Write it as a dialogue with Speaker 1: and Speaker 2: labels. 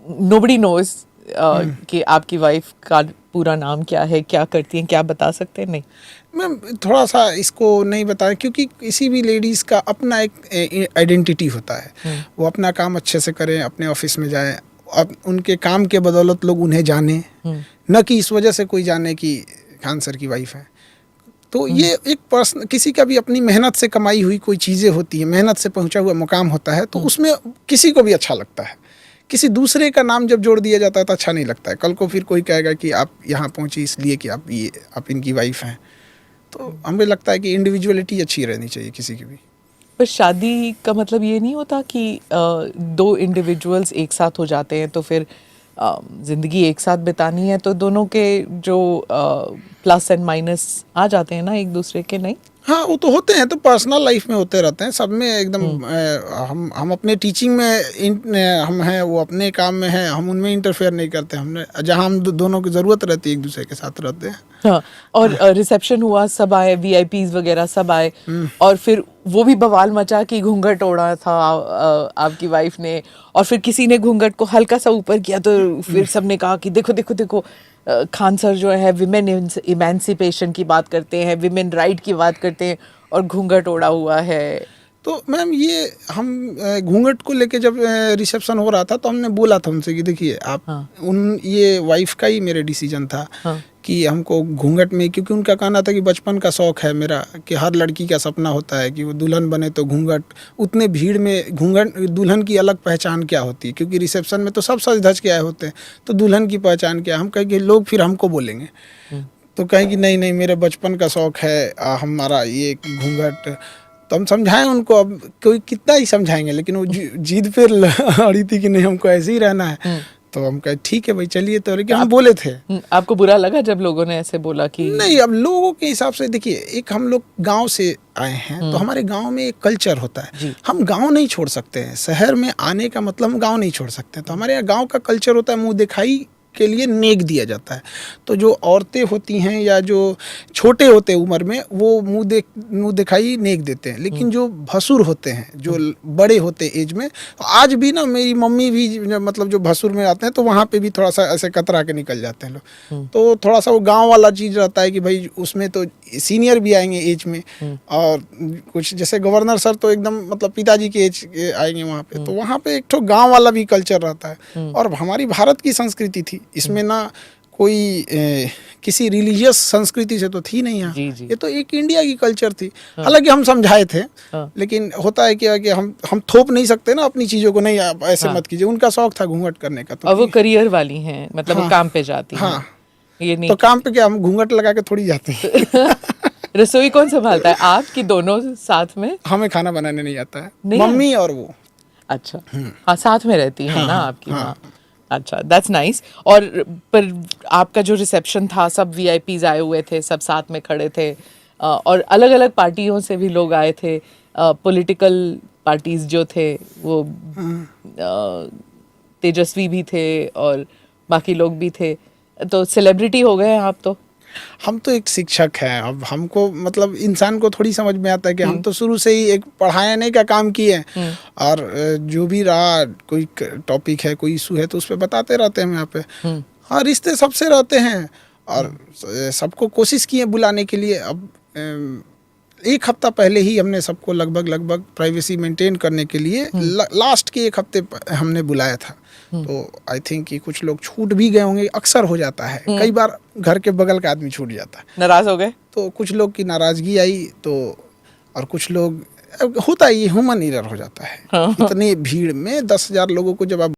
Speaker 1: nobody knows कि आपकी wife का पूरा नाम क्या है, क्या करती हैं, क्या बता सकते हैं? नहीं
Speaker 2: मैम थोड़ा सा इसको नहीं बताया, क्योंकि किसी भी लेडीज़ का अपना एक आइडेंटिटी होता है। वो अपना काम अच्छे से करें, अपने ऑफिस में जाएं, अब उनके काम के बदौलत लोग उन्हें जाने, न कि इस वजह से कोई जाने कि खान सर की वाइफ है। तो ये एक पर्सन, किसी का भी अपनी मेहनत से कमाई हुई कोई चीज़ें होती हैं, मेहनत से पहुंचा हुआ मुकाम होता है, तो उसमें किसी को भी अच्छा लगता है। किसी दूसरे का नाम जब जोड़ दिया जाता है तो अच्छा नहीं लगता है। कल को फिर कोई कहेगा कि आप यहाँ पहुँची इसलिए कि आप इनकी वाइफ हैं। तो हमें लगता है कि इंडिविजुअलिटी अच्छी रहनी चाहिए किसी की भी।
Speaker 1: पर शादी का मतलब ये नहीं होता कि दो इंडिविजुअल्स एक साथ हो जाते हैं तो फिर ज़िंदगी एक साथ बितानी है, तो दोनों के जो प्लस एंड माइनस आ जाते हैं ना एक दूसरे के? नहीं,
Speaker 2: हाँ वो तो होते हैं, तो पर्सनल लाइफ में होते रहते हैं सब में एकदम। हम अपने टीचिंग में हम हैं, वो अपने काम में हैं, हम उनमें इंटरफेयर नहीं करते। हमने जहाँ हम दोनों की ज़रूरत रहती है एक दूसरे के साथ रहते हैं।
Speaker 1: हाँ, और रिसेप्शन हुआ, सब आए, वीआईपीज वगैरह सब आए, और फिर वो भी बवाल मचा कि घूंघट ओढ़ा था आपकी वाइफ ने, और फिर किसी ने घूंघट को हल्का सा ऊपर किया तो फिर सबने कहा कि देखो देखो देखो, खान सर जो है विमेन इमेंसिपेशन की बात करते हैं, विमेन राइट की बात करते हैं, और घूंघट ओढ़ा हुआ है।
Speaker 2: तो मैम ये हम घूंघट को लेके जब रिसेप्शन हो रहा था तो हमने बोला था उनसे कि देखिए आप, ये वाइफ का ही मेरे डिसीजन था कि हमको घूंघट में, क्योंकि उनका कहना था कि बचपन का शौक़ है मेरा कि हर लड़की का सपना होता है कि वो दुल्हन बने तो घूंघट। उतने भीड़ में घूंघट, दुल्हन की अलग पहचान क्या होती है, क्योंकि रिसेप्शन में तो सब सज धज के आए होते हैं, तो दुल्हन की पहचान क्या। हम कहें कि लोग फिर हमको बोलेंगे, तो कहें कि नहीं नहीं मेरे बचपन का शौक़ है हमारा ये घूंघट। तो हम समझाएं उनको, अब कोई कितना ही समझाएंगे, लेकिन वो जिद पे अड़ी थी कि नहीं हमको ऐसे ही रहना है। तो हम कहे ठीक है भाई चलिए, तो लेकिन हम बोले थे।
Speaker 1: आपको बुरा लगा जब लोगों ने ऐसे बोला कि
Speaker 2: नहीं? अब लोगों के हिसाब से देखिए, एक हम लोग गांव से आए हैं, तो हमारे गांव में एक कल्चर होता है, हम गांव नहीं छोड़ सकते हैं। शहर में आने का मतलब हम गांव नहीं छोड़ सकते, तो हमारे यहाँ गांव का कल्चर होता है, मुंह दिखाई के लिए नेक दिया जाता है। तो जो औरतें होती हैं या जो छोटे होते हैं उम्र में, वो मुंह दिखाई नेक देते हैं, लेकिन जो भसुर होते हैं, जो बड़े होते हैं एज में, आज भी ना मेरी मम्मी भी मतलब जो भसुर में आते हैं तो वहाँ पे भी थोड़ा सा ऐसे कतरा के निकल जाते हैं लोग। तो थोड़ा सा वो गाँव वाला चीज़ रहता है कि भाई उसमें तो सीनियर भी आएंगे एज में, और कुछ जैसे गवर्नर सर तो एकदम मतलब पिताजी के एज के आएंगे वहाँ पे, तो वहाँ पे एक ठो गाँव वाला भी कल्चर रहता है। और हमारी भारत की संस्कृति थी, इसमें ना कोई किसी रिलीजियस संस्कृति से तो थी नहीं यहाँ। ये तो एक इंडिया की कल्चर थी। हालांकि हम समझाए थे, लेकिन होता है क्या कि हम थोप नहीं सकते ना अपनी चीज़ों को, नहीं आप ऐसे मत कीजिए। उनका शौक था घूंघट करने का, तो
Speaker 1: और वो करियर वाली हैं, मतलब वो काम पे जाती हैं। ये नहीं
Speaker 2: तो काम पे क्या हम घूंघट लगा के थोड़ी जाते हैं।
Speaker 1: रसोई कौन संभालता है, आप कि दोनों साथ में?
Speaker 2: हमें खाना बनाने नहीं आता है, मम्मी और वो।
Speaker 1: अच्छा, हाँ साथ में रहती है ना आपकी माँ। अच्छा, दैट्स नाइस। और पर आपका जो रिसेप्शन था, सब वीआईपीज आए हुए थे, सब साथ में खड़े थे, और अलग अलग पार्टियों से भी लोग आए थे, पॉलिटिकल पार्टीज जो थे वो, तेजस्वी भी थे और बाकी लोग भी थे, तो सेलिब्रिटी हो गए आप तो।
Speaker 2: हम तो एक शिक्षक हैं, अब हमको मतलब इंसान को थोड़ी समझ में आता है कि हम तो शुरू से ही एक पढ़ाने का काम किए हैं, और जो भी रहा कोई टॉपिक है, कोई इशू है, तो उस पर बताते रहते हैं यहाँ पे। हाँ, रिश्ते सबसे रहते हैं और सबको कोशिश किए बुलाने के लिए। अब एक हफ्ता पहले ही हमने सबको लगभग प्राइवेसी मेंटेन करने के लिए लास्ट के एक हफ्ते हमने बुलाया था। तो आई थिंक कि कुछ लोग छूट भी गए होंगे, अक्सर हो जाता है, कई बार घर के बगल का आदमी छूट जाता है।
Speaker 1: नाराज हो गए
Speaker 2: तो कुछ लोग की नाराजगी आई, तो और कुछ लोग, होता है ये ह्यूमन एरर हो जाता है। इतनी भीड़ में 10,000 लोगों को जब आप